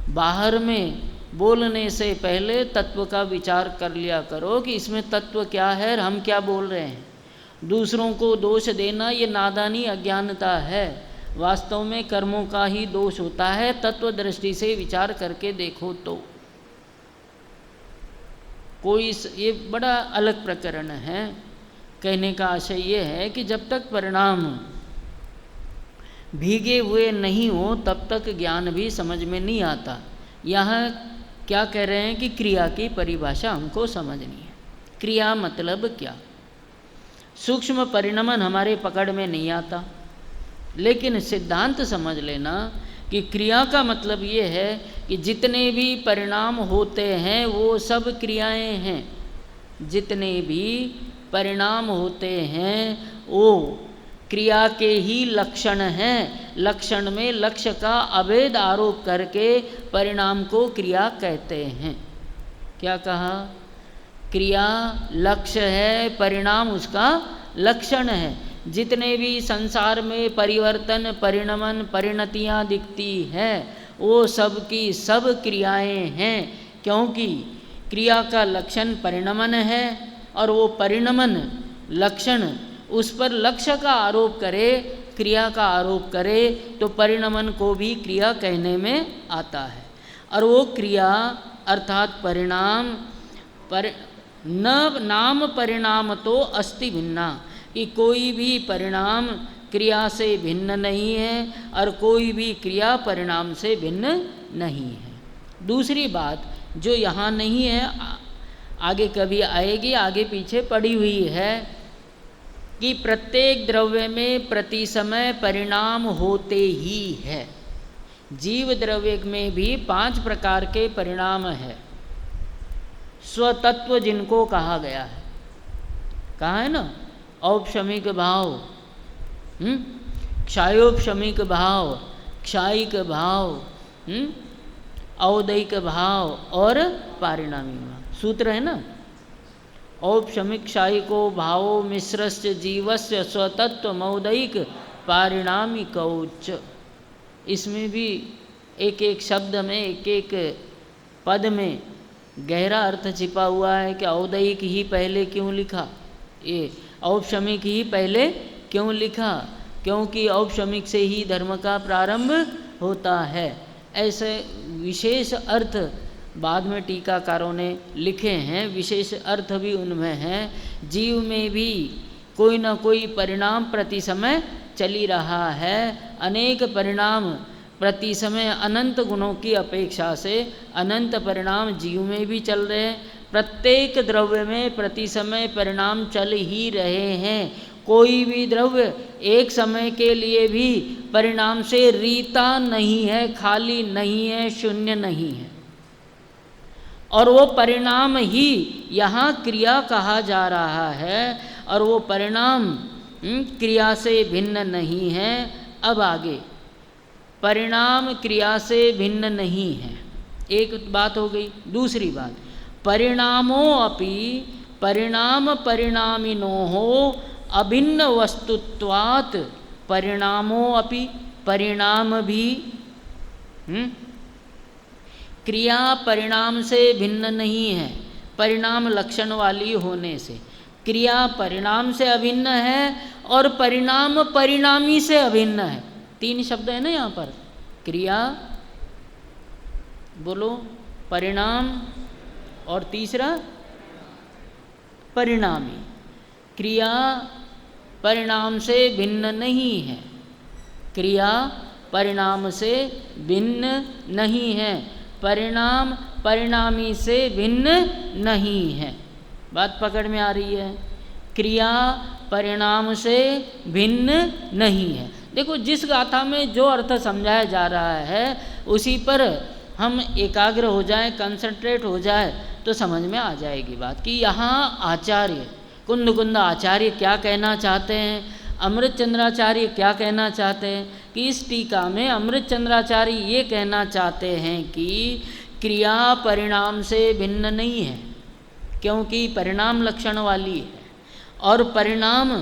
S1: बाहर में बोलने से पहले तत्व का विचार कर लिया करो कि इसमें तत्व क्या है और हम क्या बोल रहे हैं। दूसरों को दोष देना ये नादानी अज्ञानता है, वास्तव में कर्मों का ही दोष होता है। तत्व दृष्टि से विचार करके देखो तो कोई, ये बड़ा अलग प्रकरण है। कहने का आशय ये है कि जब तक परिणाम भीगे हुए नहीं हो तब तक ज्ञान भी समझ में नहीं आता। यहाँ क्या कह रहे हैं कि क्रिया की परिभाषा हमको समझनी है। क्रिया मतलब क्या? सूक्ष्म परिणमन हमारे पकड़ में नहीं आता, लेकिन सिद्धांत समझ लेना कि क्रिया का मतलब ये है कि जितने भी परिणाम होते हैं वो सब क्रियाएं हैं। जितने भी परिणाम होते हैं वो क्रिया के ही लक्षण हैं। लक्षण में लक्ष्य का अभेद आरोप करके परिणाम को क्रिया कहते हैं। क्या कहा? क्रिया लक्ष्य है, परिणाम उसका लक्षण है। जितने भी संसार में परिवर्तन, परिणमन, परिणतियाँ दिखती हैं वो सब की सब क्रियाएं हैं, क्योंकि क्रिया का लक्षण परिणमन है और वो परिणमन लक्षण उस पर लक्ष्य का आरोप करे, क्रिया का आरोप करे तो परिणमन को भी क्रिया कहने में आता है। और वो क्रिया अर्थात परिणाम पर न नाम परिणाम तो अस्ति भिन्ना, कि कोई भी परिणाम क्रिया से भिन्न नहीं है और कोई भी क्रिया परिणाम से भिन्न नहीं है। दूसरी बात जो यहाँ नहीं है, आगे कभी आएगी, आगे पीछे पड़ी हुई है कि प्रत्येक द्रव्य में प्रति समय परिणाम होते ही है। जीव द्रव्य में भी 5 प्रकार के परिणाम है। स्वतत्व जिनको कहा गया है, कहा है ना, औपशमिक भाव, क्षायोपशमिक भाव, क्षायिक भाव, औदैक भाव और पारिणामिक भाव। सूत्र है ना, औपशमिक क्षायिको भावो मिश्रस्य जीवस्य स्वतत्व मौदैक पारिणामिकौच। इसमें भी एक एक शब्द में, एक एक पद में गहरा अर्थ छिपा हुआ है कि औदैक ही पहले क्यों लिखा, ये औपशमिक ही पहले क्यों लिखा, क्योंकि औपशमिक से ही धर्म का प्रारंभ होता है। ऐसे विशेष अर्थ बाद में टीकाकारों ने लिखे हैं, विशेष अर्थ भी उनमें हैं। जीव में भी कोई ना कोई परिणाम प्रति समय चली रहा है। अनेक परिणाम प्रति समय अनंत गुणों की अपेक्षा से अनंत परिणाम जीव में भी चल रहे हैं। प्रत्येक द्रव्य में प्रति समय परिणाम चल ही रहे हैं। कोई भी द्रव्य एक समय के लिए भी परिणाम से रीता नहीं है, खाली नहीं है, शून्य नहीं है। और वो परिणाम ही यहाँ क्रिया कहा जा रहा है, और वो परिणाम क्रिया से भिन्न नहीं है। अब आगे, परिणाम क्रिया से भिन्न नहीं है, एक बात हो गई। दूसरी बात, परिणामो अपि परिणाम परिणामिनोः अभिन्न वस्तुत्वात्। परिणामो अपि, परिणाम भी क्रिया परिणाम से भिन्न नहीं है, परिणाम लक्षण वाली होने से। क्रिया परिणाम से अभिन्न है और परिणाम परिणामी से अभिन्न है। तीन शब्द है ना यहाँ पर, क्रिया, बोलो, परिणाम, और तीसरा परिणामी। क्रिया परिणाम से भिन्न नहीं है, क्रिया परिणाम से भिन्न नहीं है, परिणाम परिणामी से भिन्न नहीं है। बात पकड़ में आ रही है? क्रिया परिणाम से भिन्न नहीं है। देखो, जिस गाथा में जो अर्थ समझाया जा रहा है उसी पर हम एकाग्र हो जाए, कंसंट्रेट हो जाए तो समझ में आ जाएगी बात कि यहाँ आचार्य कुंद आचार्य क्या कहना चाहते हैं, अमृत चंद्राचार्य क्या कहना चाहते हैं। कि इस टीका में अमृत चंद्राचार्य ये कहना चाहते हैं कि क्रिया परिणाम से भिन्न नहीं है, क्योंकि परिणाम लक्षण वाली है, और परिणाम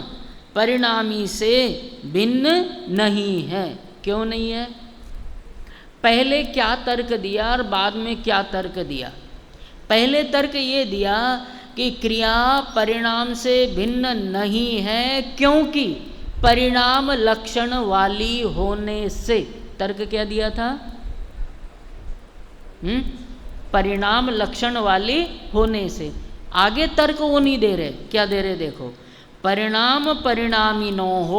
S1: परिणामी से भिन्न नहीं है। क्यों नहीं है? पहले क्या तर्क दिया और बाद में क्या तर्क दिया? पहले तर्क ये दिया कि क्रिया परिणाम से भिन्न नहीं है क्योंकि परिणाम लक्षण वाली होने से। तर्क क्या दिया था? परिणाम लक्षण वाली होने से। आगे तर्क वो नहीं दे रहे, क्या दे रहे देखो, परिणाम परिणामिनोः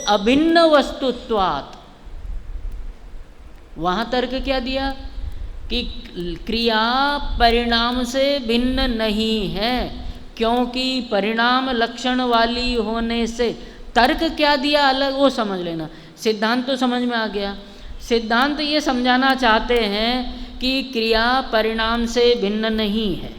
S1: अभिन्न वस्तुत्वात्। वहाँ तर्क क्या दिया कि क्रिया परिणाम से भिन्न नहीं है क्योंकि परिणाम लक्षण वाली होने से। तर्क क्या दिया अलग, वो समझ लेना। सिद्धांत तो समझ में आ गया। सिद्धांत ये समझाना चाहते हैं कि क्रिया परिणाम से भिन्न नहीं है,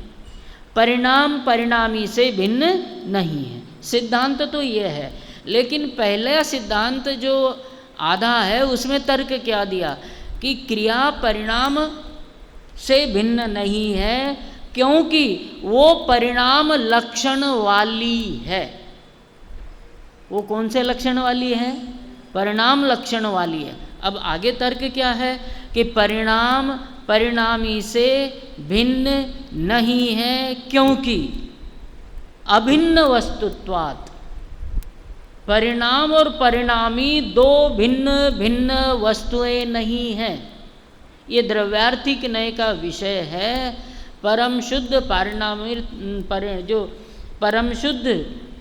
S1: परिणाम परिणामी से भिन्न नहीं है। सिद्धांत तो ये है, लेकिन पहला सिद्धांत जो आधा है उसमें तर्क क्या दिया कि क्रिया परिणाम से भिन्न नहीं है क्योंकि वो परिणाम लक्षण वाली है। वो कौन से लक्षण वाली है? परिणाम लक्षण वाली है। अब आगे तर्क क्या है कि परिणाम परिणामी से भिन्न नहीं है क्योंकि अभिन्न वस्तुत्वात्। परिणाम और परिणामी दो भिन्न भिन्न वस्तुएं नहीं हैं। ये द्रव्यार्थिक नय का विषय है। परम शुद्ध पारिणामी जो परम शुद्ध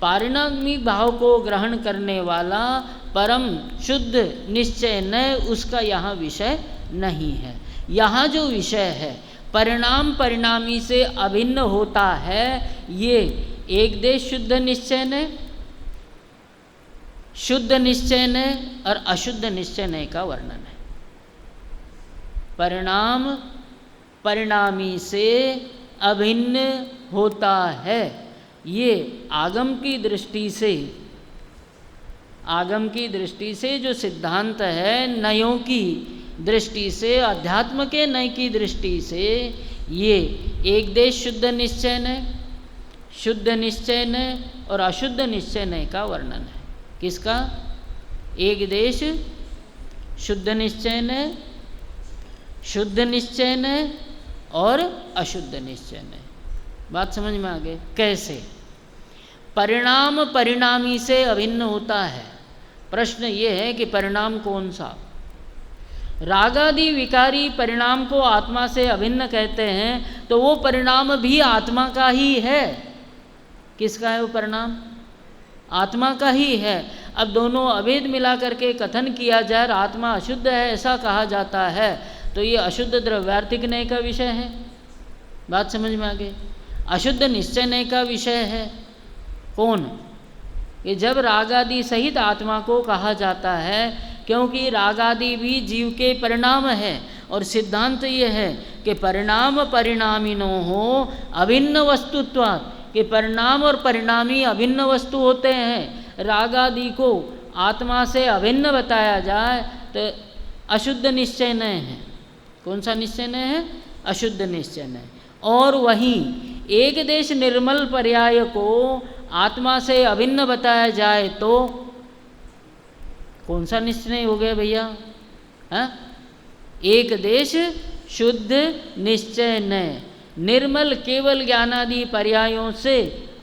S1: पारिणामी भाव को ग्रहण करने वाला परम शुद्ध निश्चय नय, उसका यहाँ विषय नहीं है। यहाँ जो विषय है परिणाम परिणामी से अभिन्न होता है, ये एक देश शुद्ध निश्चय नय, शुद्ध निश्चय नय और अशुद्ध निश्चय नय का वर्णन है। परिणाम परिणामी से अभिन्न होता है, ये आगम की दृष्टि से जो सिद्धांत है, नयों की दृष्टि से, अध्यात्म के नय की दृष्टि से, ये एक देश शुद्ध निश्चय नय, शुद्ध निश्चय नय और अशुद्ध निश्चय नय का वर्णन है। किसका? एक देश शुद्ध निश्चय नय, शुद्ध निश्चय नय और अशुद्ध निश्चय नय। बात समझ में आ गई? कैसे? परिणाम परिणामी से अभिन्न होता है। प्रश्न ये है कि परिणाम कौन सा? रागादि विकारी परिणाम को आत्मा से अभिन्न कहते हैं, तो वो परिणाम भी आत्मा का ही है। किसका है वो परिणाम? आत्मा का ही है। अब दोनों अभेद मिला करके कथन किया जाए और आत्मा अशुद्ध है ऐसा कहा जाता है, तो ये अशुद्ध द्रव्यार्थिक न्याय का विषय है। बात समझ में आ गई? अशुद्ध निश्चय न्याय का विषय है कौन? ये जब रागादि सहित आत्मा को कहा जाता है, क्योंकि रागादि भी जीव के परिणाम है और सिद्धांत ये है कि परिणाम परिणामिनो हो अभिन्न वस्तुत्वात्, कि परिणाम और परिणामी अभिन्न वस्तु होते हैं। रागादि को आत्मा से अभिन्न बताया जाए तो अशुद्ध निश्चय न है। कौन सा निश्चय न है? अशुद्ध निश्चय न। और वहीं एक देश निर्मल पर्याय को आत्मा से अभिन्न बताया जाए तो कौन सा निश्चय हो गया भैया? हाँ, एक देश शुद्ध निश्चय न। निर्मल केवल ज्ञानादि पर्यायों से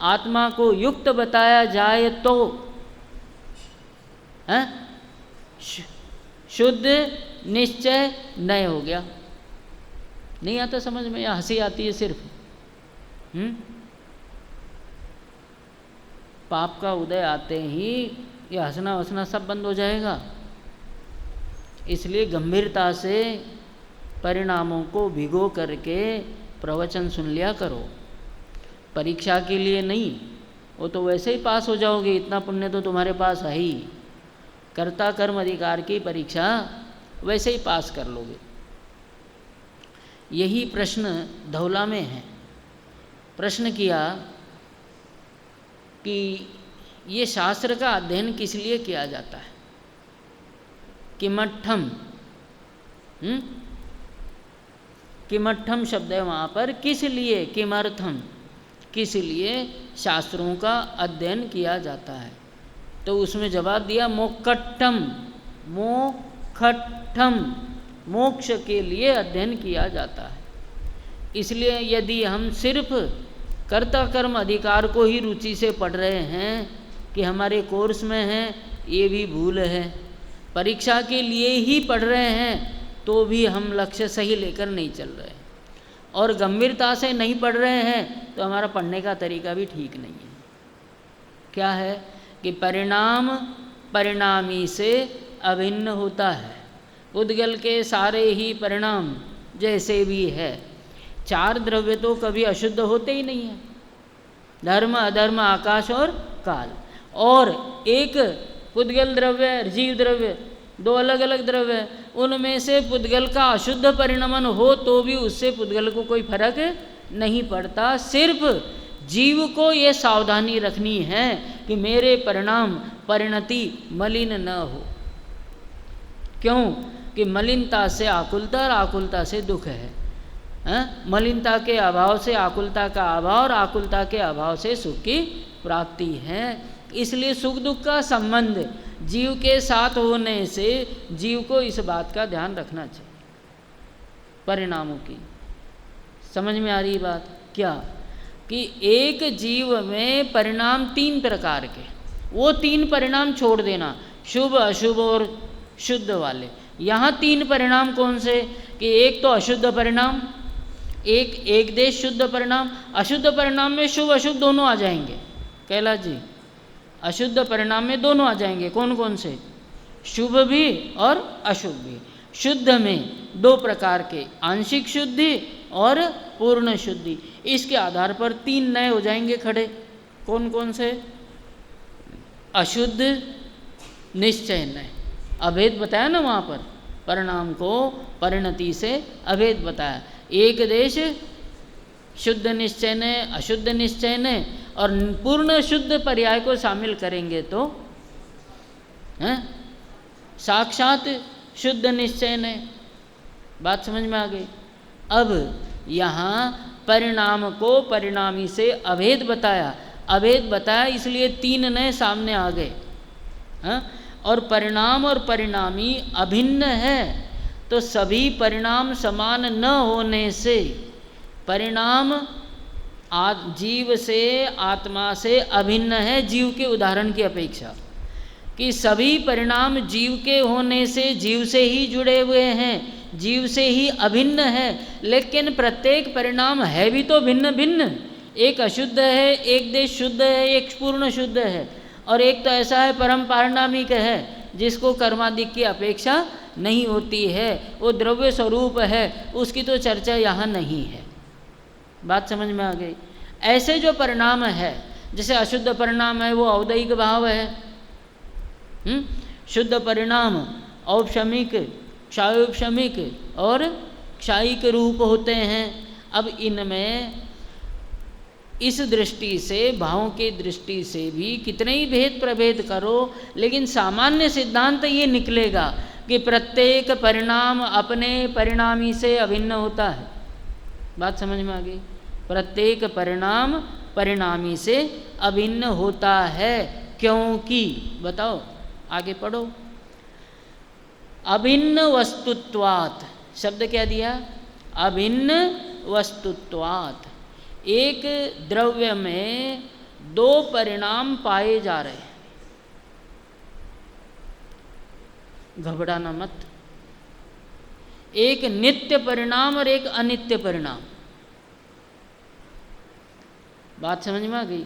S1: आत्मा को युक्त बताया जाए तो हाँ, शुद्ध निश्चय न हो गया। नहीं आता समझ में या हंसी आती है सिर्फ? पाप का उदय आते ही ये हंसना वसना सब बंद हो जाएगा। इसलिए गंभीरता से परिणामों को भिगो करके प्रवचन सुन लिया करो। परीक्षा के लिए नहीं, वो तो वैसे ही पास हो जाओगे, इतना पुण्य तो तुम्हारे पास है ही। कर्ता कर्म अधिकार की परीक्षा वैसे ही पास कर लोगे। यही प्रश्न धौला में है। प्रश्न किया कि ये शास्त्र का अध्ययन किस लिए किया जाता है? किमर्थम, किमर्थम शब्द है वहाँ पर, किस लिए, किमर्थम, किस लिए शास्त्रों का अध्ययन किया जाता है? तो उसमें जवाब दिया मोक्षट्ठम, मोक्षट्ठम, मोक्ष के लिए अध्ययन किया जाता है। इसलिए यदि हम सिर्फ कर्ता कर्म अधिकार को ही रुचि से पढ़ रहे हैं कि हमारे कोर्स में है, ये भी भूल है। परीक्षा के लिए ही पढ़ रहे हैं तो भी हम लक्ष्य सही लेकर नहीं चल रहे, और गंभीरता से नहीं पढ़ रहे हैं तो हमारा पढ़ने का तरीका भी ठीक नहीं है। क्या है कि परिणाम परिणामी से अभिन्न होता है। उद्गल के सारे ही परिणाम जैसे भी है, चार द्रव्य तो कभी अशुद्ध होते ही नहीं है, धर्म अधर्म आकाश और काल। और एक पुद्गल द्रव्य जीव द्रव्य, दो अलग अलग द्रव्य, उनमें से पुद्गल का अशुद्ध परिणमन हो तो भी उससे पुद्गल को कोई फर्क नहीं पड़ता। सिर्फ जीव को ये सावधानी रखनी है कि मेरे परिणाम परिणति मलिन न हो। क्यों? कि मलिनता से आकुलता और आकुलता से दुख है। मलिनता के अभाव से आकुलता का अभाव और आकुलता के अभाव से सुख की प्राप्ति है। इसलिए सुख दुख का संबंध जीव के साथ होने से जीव को इस बात का ध्यान रखना चाहिए। परिणामों की समझ में आ रही बात? क्या कि एक जीव में परिणाम तीन प्रकार के, वो तीन परिणाम छोड़ देना, शुभ अशुभ और शुद्ध वाले। यहाँ तीन परिणाम कौन से? कि एक तो अशुद्ध परिणाम, एक देश शुद्ध परिणाम। अशुद्ध परिणाम में शुभ अशुभ दोनों आ जाएंगे कैलाश जी, अशुद्ध परिणाम में दोनों आ जाएंगे। कौन कौन से? शुभ भी और अशुभ भी। शुद्ध में दो प्रकार के, आंशिक शुद्धि और पूर्ण शुद्धि। इसके आधार पर तीन नए हो जाएंगे खड़े। कौन कौन से? अशुद्ध निश्चय नए, अभेद बताया ना वहाँ पर, परिणाम को परिणति से अभेद बताया। एक देश शुद्ध निश्चय ने, अशुद्ध निश्चय ने, और पूर्ण शुद्ध पर्याय को शामिल करेंगे तो साक्षात शुद्ध निश्चय ने। बात समझ में आ गई? अब यहाँ परिणाम को परिणामी से अभेद बताया, अभेद बताया इसलिए तीन नए सामने आ गए। और परिणाम और परिणामी अभिन्न है तो सभी परिणाम समान न होने से परिणाम जीव से आत्मा से अभिन्न है, जीव के उदाहरण की अपेक्षा। कि सभी परिणाम जीव के होने से जीव से ही जुड़े हुए हैं, जीव से ही अभिन्न है, लेकिन प्रत्येक परिणाम है भी तो भिन्न भिन्न। एक अशुद्ध है, एक देश शुद्ध है, एक पूर्ण शुद्ध है। और एक तो ऐसा है परम पारिणामिक है जिसको कर्मादिक की अपेक्षा नहीं होती है, वो द्रव्य स्वरूप है, उसकी तो चर्चा यहाँ नहीं है। बात समझ में आ गई। ऐसे जो परिणाम है, जैसे अशुद्ध परिणाम है वो औदैहिक भाव है, शुद्ध परिणाम औपशमिक, क्षायोपशमिक और क्षायिक रूप होते हैं। अब इनमें इस दृष्टि से, भावों की दृष्टि से भी कितने ही भेद प्रभेद करो, लेकिन सामान्य सिद्धांत ये निकलेगा कि प्रत्येक परिणाम अपने परिणामी से अभिन्न होता है। बात समझ में आ गई। प्रत्येक परिणाम परिणामी से अभिन्न होता है, क्योंकि बताओ, आगे पढ़ो। अभिन्न वस्तुत्वात्, शब्द क्या दिया? अभिन्न वस्तुत्वात्। एक द्रव्य में दो परिणाम पाए जा रहे हैं, घबराना मत। एक नित्य परिणाम और एक अनित्य परिणाम। बात समझ में आ गई।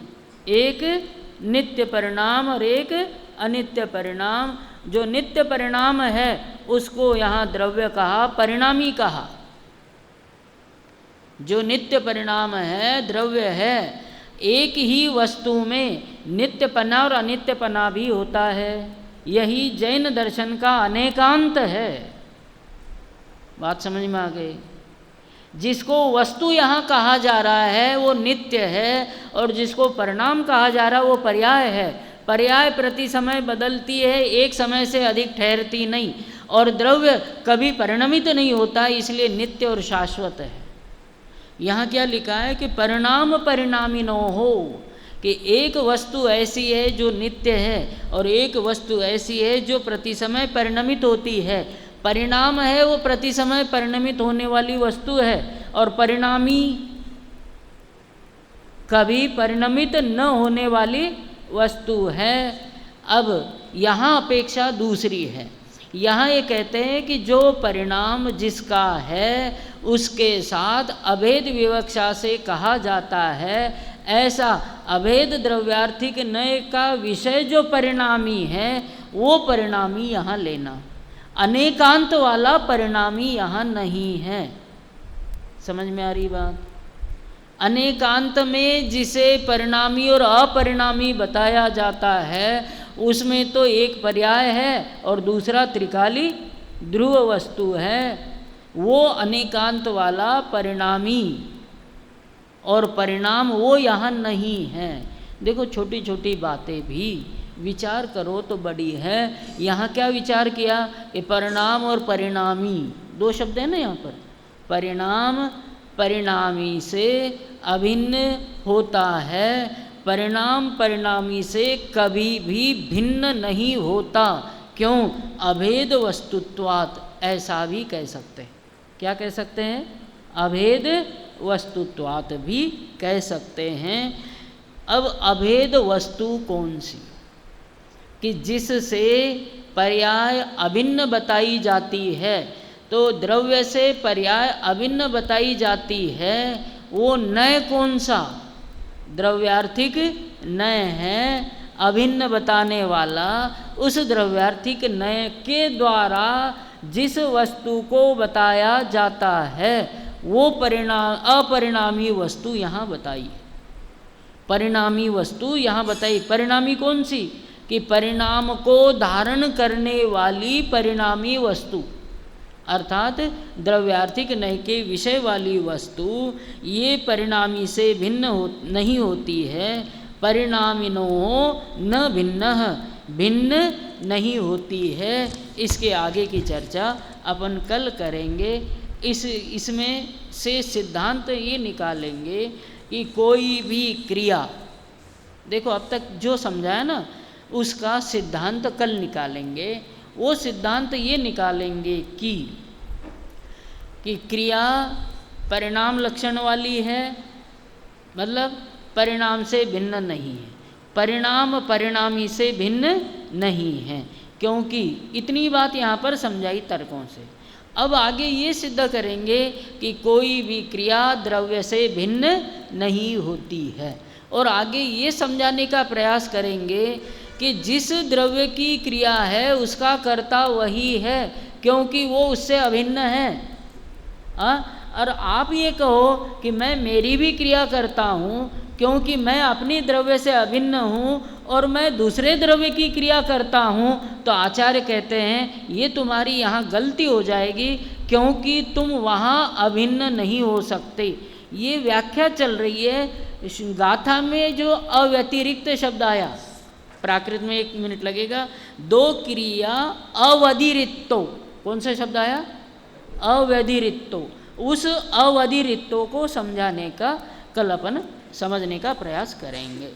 S1: एक नित्य परिणाम और एक अनित्य परिणाम। जो नित्य परिणाम है उसको यहाँ द्रव्य कहा, परिणामी कहा। जो नित्य परिणाम है, द्रव्य है, एक ही वस्तु में नित्यपना और अनित्यपना भी होता है। यही जैन दर्शन का अनेकांत है। बात समझ में आ गई। जिसको वस्तु यहाँ कहा जा रहा है वो नित्य है, और जिसको परिणाम कहा जा रहा है वो पर्याय है। पर्याय प्रति समय बदलती है, एक समय से अधिक ठहरती नहीं, और द्रव्य कभी परिणमित नहीं होता, इसलिए नित्य और शाश्वत है। यहाँ क्या लिखा है कि परिणाम परिणामी न हो, कि एक वस्तु ऐसी है जो नित्य है और एक वस्तु ऐसी है जो प्रति समय परिणमित होती है। परिणाम है वो प्रति समय परिणमित होने वाली वस्तु है, और परिणामी कभी परिणमित न होने वाली वस्तु है। अब यहाँ अपेक्षा दूसरी है। यहाँ ये कहते हैं कि जो परिणाम जिसका है उसके साथ अभेद विवक्षा से कहा जाता है, ऐसा अभेद द्रव्यार्थिक नय का विषय जो परिणामी है वो परिणामी यहाँ लेना। अनेकांत वाला परिणामी यहाँ नहीं है। समझ में आ रही बात? अनेकांत में जिसे परिणामी और अपरिणामी बताया जाता है उसमें तो एक पर्याय है और दूसरा त्रिकाली ध्रुव वस्तु है। वो अनेकांत वाला परिणामी और परिणाम वो यहाँ नहीं है। देखो छोटी छोटी बातें भी विचार करो तो बड़ी है। यहाँ क्या विचार किया कि परिणाम और परिणामी, दो शब्द है ना यहाँ पर। परिणाम परिणामी से अभिन्न होता है, परिणाम परिणामी से कभी भी भिन्न नहीं होता। क्यों? अभेद वस्तुत्वात्, ऐसा भी कह सकते हैं। क्या कह सकते हैं? अभेद वस्तुत्वात् भी कह सकते हैं। अब अभेद वस्तु कौन सी? कि जिससे पर्याय अभिन्न बताई जाती है। तो द्रव्य से पर्याय अभिन्न बताई जाती है, वो नय कौन सा? द्रव्यार्थिक नय है अभिन्न बताने वाला। उस द्रव्यार्थिक नय के द्वारा जिस वस्तु को बताया जाता है वो अपरिणामी वस्तु यहाँ बताई। परिणामी वस्तु यहाँ बताई। परिणामी कौन सी? कि परिणाम को धारण करने वाली परिणामी वस्तु, अर्थात द्रव्यार्थिक नय के विषय वाली वस्तु ये परिणामी से भिन्न नहीं होती है। परिणामिनो न भिन्न, भिन्न नहीं होती है। इसके आगे की चर्चा अपन कल करेंगे। इसमें से सिद्धांत ये निकालेंगे कि कोई भी क्रिया, देखो अब तक जो समझाया ना उसका सिद्धांत कल निकालेंगे। वो सिद्धांत ये निकालेंगे कि क्रिया परिणाम लक्षण वाली है, मतलब परिणाम से भिन्न नहीं है। परिणाम परिणामी से भिन्न नहीं है, क्योंकि इतनी बात यहाँ पर समझाई तर्कों से। अब आगे ये सिद्ध करेंगे कि कोई भी क्रिया द्रव्य से भिन्न नहीं होती है, और आगे ये समझाने का प्रयास करेंगे कि जिस द्रव्य की क्रिया है उसका कर्ता वही है, क्योंकि वो उससे अभिन्न है। और आप ये कहो कि मैं मेरी भी क्रिया करता हूँ क्योंकि मैं अपनी द्रव्य से अभिन्न हूँ और मैं दूसरे द्रव्य की क्रिया करता हूँ, तो आचार्य कहते हैं ये तुम्हारी यहाँ गलती हो जाएगी, क्योंकि तुम वहाँ अभिन्न नहीं हो सकते। ये व्याख्या चल रही है गाथा में जो अव्यतिरिक्त शब्द आया, प्राकृत में 1 मिनट लगेगा। 2 क्रिया अवधिरिक्तो, कौन सा शब्द आया? अव्यतिरिक्तो। उस अवधिरिक्तो को समझाने का कल अपन समझने का प्रयास करेंगे।